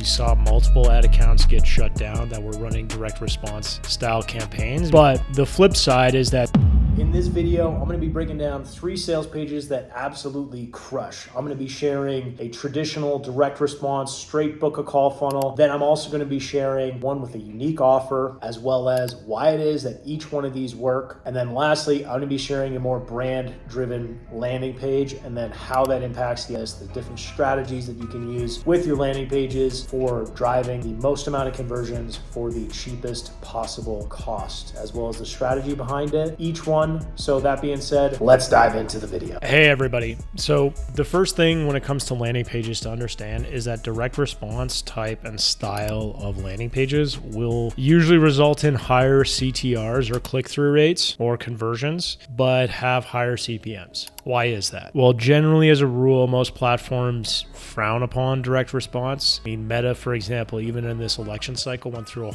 We saw multiple ad accounts get shut down that were running direct response style campaigns. But the flip side is that in this video, I'm going to be breaking down 3 sales pages that absolutely crush. I'm going to be sharing a traditional direct response, straight book a call funnel. Then I'm also going to be sharing one with a unique offer, as well as why it is that each one of these work. And then lastly, I'm going to be sharing a more brand-driven landing page, and then how that impacts the different strategies that you can use with your landing pages for driving the most amount of conversions for the cheapest possible cost, as well as the strategy behind it. Each one. So that being said, let's dive into the video. Hey everybody. So the first thing when it comes to landing pages to understand is that direct response type and style of landing pages will usually result in higher CTRs or click-through rates or conversions, but have higher CPMs. Why is that? Well, generally as a rule, most platforms frown upon direct response. I mean, Meta, for example, even in this election cycle, went through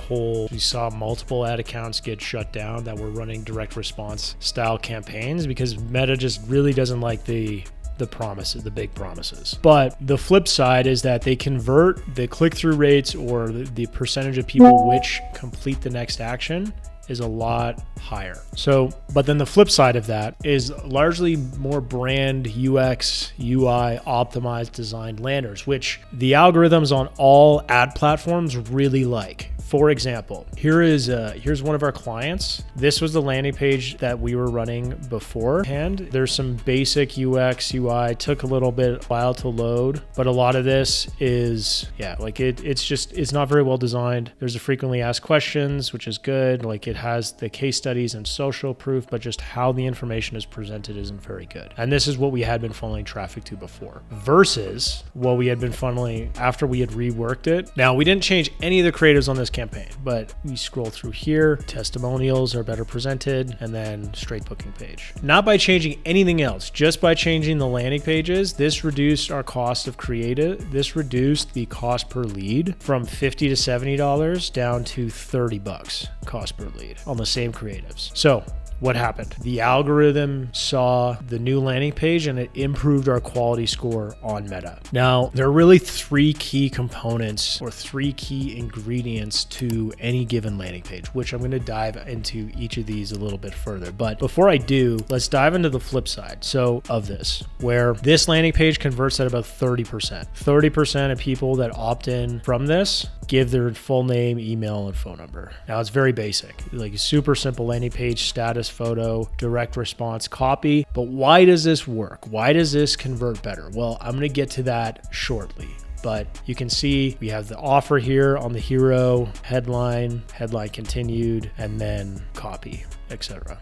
we saw multiple ad accounts get shut down that were running direct response style campaigns because Meta just really doesn't like the promises, the big promises. But the flip side is that they convert the click-through rates or the percentage of people which complete the next action is a lot higher. So, but then the flip side of that is largely more brand UX, UI optimized designed landers, which the algorithms on all ad platforms really like. For example, here's one of our clients. This was the landing page that we were running beforehand. There's some basic UX, UI, took a little bit while to load, but a lot of this is, it's not very well designed. There's a frequently asked questions, which is good. Like it has the case studies and social proof, but just how the information is presented isn't very good. And this is what we had been funneling traffic to before versus what we had been funneling after we had reworked it. Now, we didn't change any of the creatives on this campaign, but we scroll through here, testimonials are better presented, and then straight booking page. Not by changing anything else, just by changing the landing pages, this reduced our cost of creative. This reduced the cost per lead from $50 to $70 down to $30 cost per lead on the same creatives. So what happened? The algorithm saw the new landing page and it improved our quality score on Meta. Now, there are really 3 key components or 3 key ingredients to any given landing page, which I'm going to dive into each of these a little bit further. But before I do, let's dive into the flip side. So of this, where this landing page converts at about 30%. 30% of people that opt in from this give their full name, email, and phone number. Now it's very basic, like a super simple landing page, status photo, direct response copy. But why does this work? Why does this convert better? Well, I'm going to get to that shortly. But you can see we have the offer here on the hero, headline continued, and then copy, etc.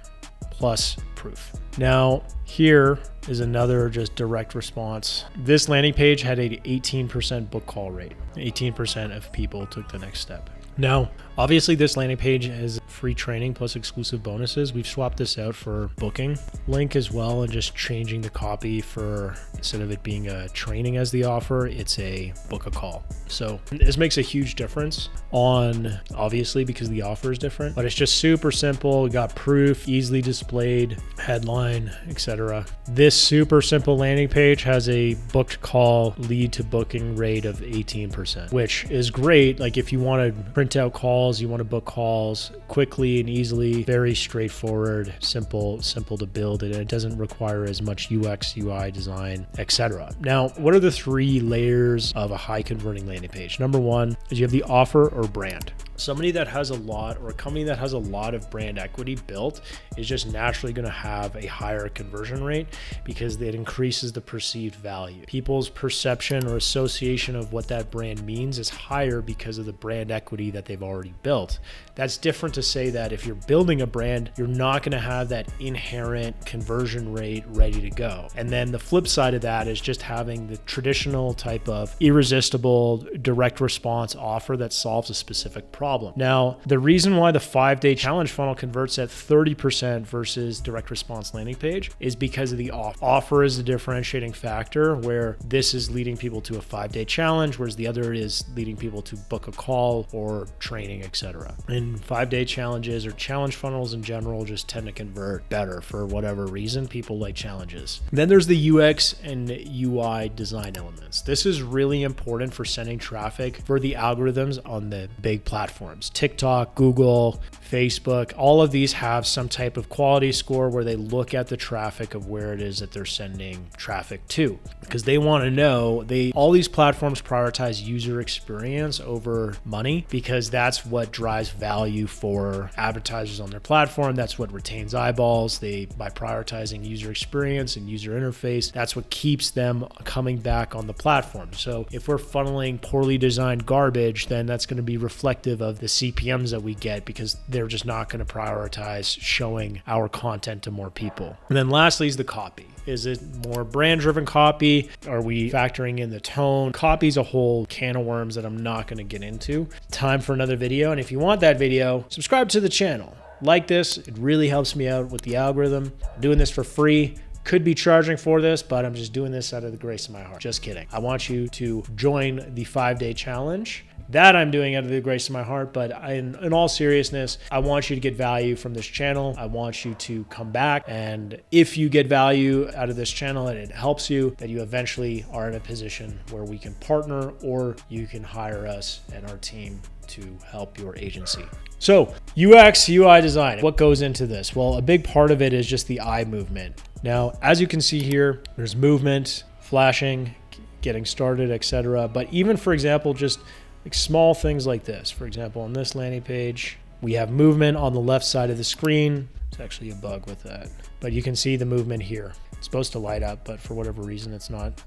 plus proof. Now, here is another just direct response. This landing page had an 18% book call rate. 18% of people took the next step. Now, obviously this landing page has free training plus exclusive bonuses. We've swapped this out for booking link as well and just changing the copy for, instead of it being a training as the offer, it's a book a call. So this makes a huge difference on, obviously because the offer is different, but it's just super simple. We got proof, easily displayed, headline, etc. This super simple landing page has a booked call lead to booking rate of 18%, which is great. Like if you want to print out calls, you want to book calls quickly and easily, very straightforward, simple to build it. And it doesn't require as much UX, UI design, etc. Now, what are the 3 layers of a high converting landing page? Number 1 is you have the offer or brand. Somebody that has a lot, or a company that has a lot of brand equity built, is just naturally going to have a higher conversion rate because it increases the perceived value. People's perception or association of what that brand means is higher because of the brand equity that they've already built. That's different to say that if you're building a brand, you're not going to have that inherent conversion rate ready to go. And then the flip side of that is just having the traditional type of irresistible direct response offer that solves a specific problem. problem. Now, the reason why the 5-day challenge funnel converts at 30% versus direct response landing page is because of the offer. Offer is the differentiating factor, where this is leading people to a 5-day challenge, whereas the other is leading people to book a call or training, etc. And 5-day challenges or challenge funnels in general just tend to convert better for whatever reason. People like challenges. Then there's the UX and UI design elements. This is really important for sending traffic for the algorithms on the big platforms. TikTok, Google, Facebook, all of these have some type of quality score where they look at the traffic of where it is that they're sending traffic to, because they want to know, all these platforms prioritize user experience over money, because that's what drives value for advertisers on their platform. That's what retains eyeballs. By prioritizing user experience and user interface, that's what keeps them coming back on the platform. So if we're funneling poorly designed garbage, then that's going to be reflective of the CPMs that we get, because they're just not going to prioritize showing our content to more people. And then lastly is the copy. Is it more brand-driven copy? Are we factoring in the tone? Copy's a whole can of worms that I'm not going to get into. Time for another video. And if you want that video, subscribe to the channel. Like this, it really helps me out with the algorithm. I'm doing this for free. Could be charging for this, but I'm just doing this out of the grace of my heart. Just kidding. I want you to join the 5-day challenge. That I'm doing out of the grace of my heart, but in all seriousness, I want you to get value from this channel. I want you to come back, and if you get value out of this channel and it helps you, that you eventually are in a position where we can partner, or you can hire us and our team to help your agency. So UX, UI design, what goes into this? Well, a big part of it is just the eye movement. Now, as you can see here, there's movement, flashing, getting started, etc. But even, for example, just like small things like this. For example, on this landing page, we have movement on the left side of the screen. It's actually a bug with that, but you can see the movement here. It's supposed to light up, but for whatever reason, it's not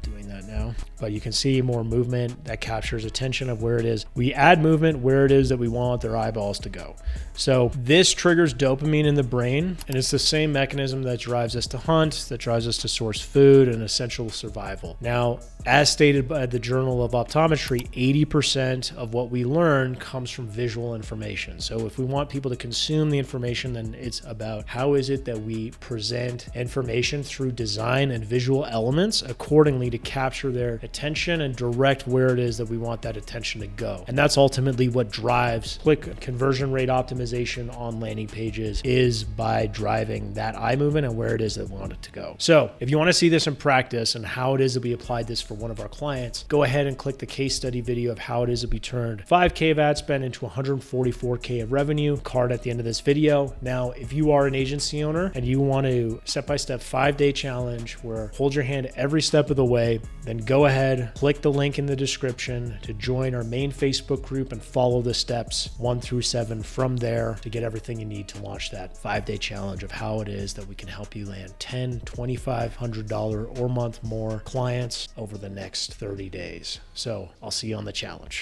doing that now. But you can see more movement that captures attention of where it is. We add movement where it is that we want their eyeballs to go. So this triggers dopamine in the brain, and it's the same mechanism that drives us to hunt, that drives us to source food and essential survival. Now, as stated by the Journal of Optometry, 80% of what we learn comes from visual information. So if we want people to consume the information, then it's about how is it that we present information through design and visual elements accordingly to capture their attention and direct where it is that we want that attention to go. And that's ultimately what drives click conversion rate optimization on landing pages, is by driving that eye movement and where it is that we want it to go. So if you want to see this in practice and how it is that we applied this for one of our clients, go ahead and click the case study video of how it is that we turned 5K of ad spend into 144K of revenue card at the end of this video. Now, if you are an agency owner and you want to step-by-step 5-day challenge where hold your hand every step of the way, then go ahead, click the link in the description to join our main Facebook group and follow the steps 1 through 7 from there to get everything you need to launch that 5-day challenge of how it is that we can help you land $10, $25, $100 or month more clients over the next 30 days. So I'll see you on the challenge.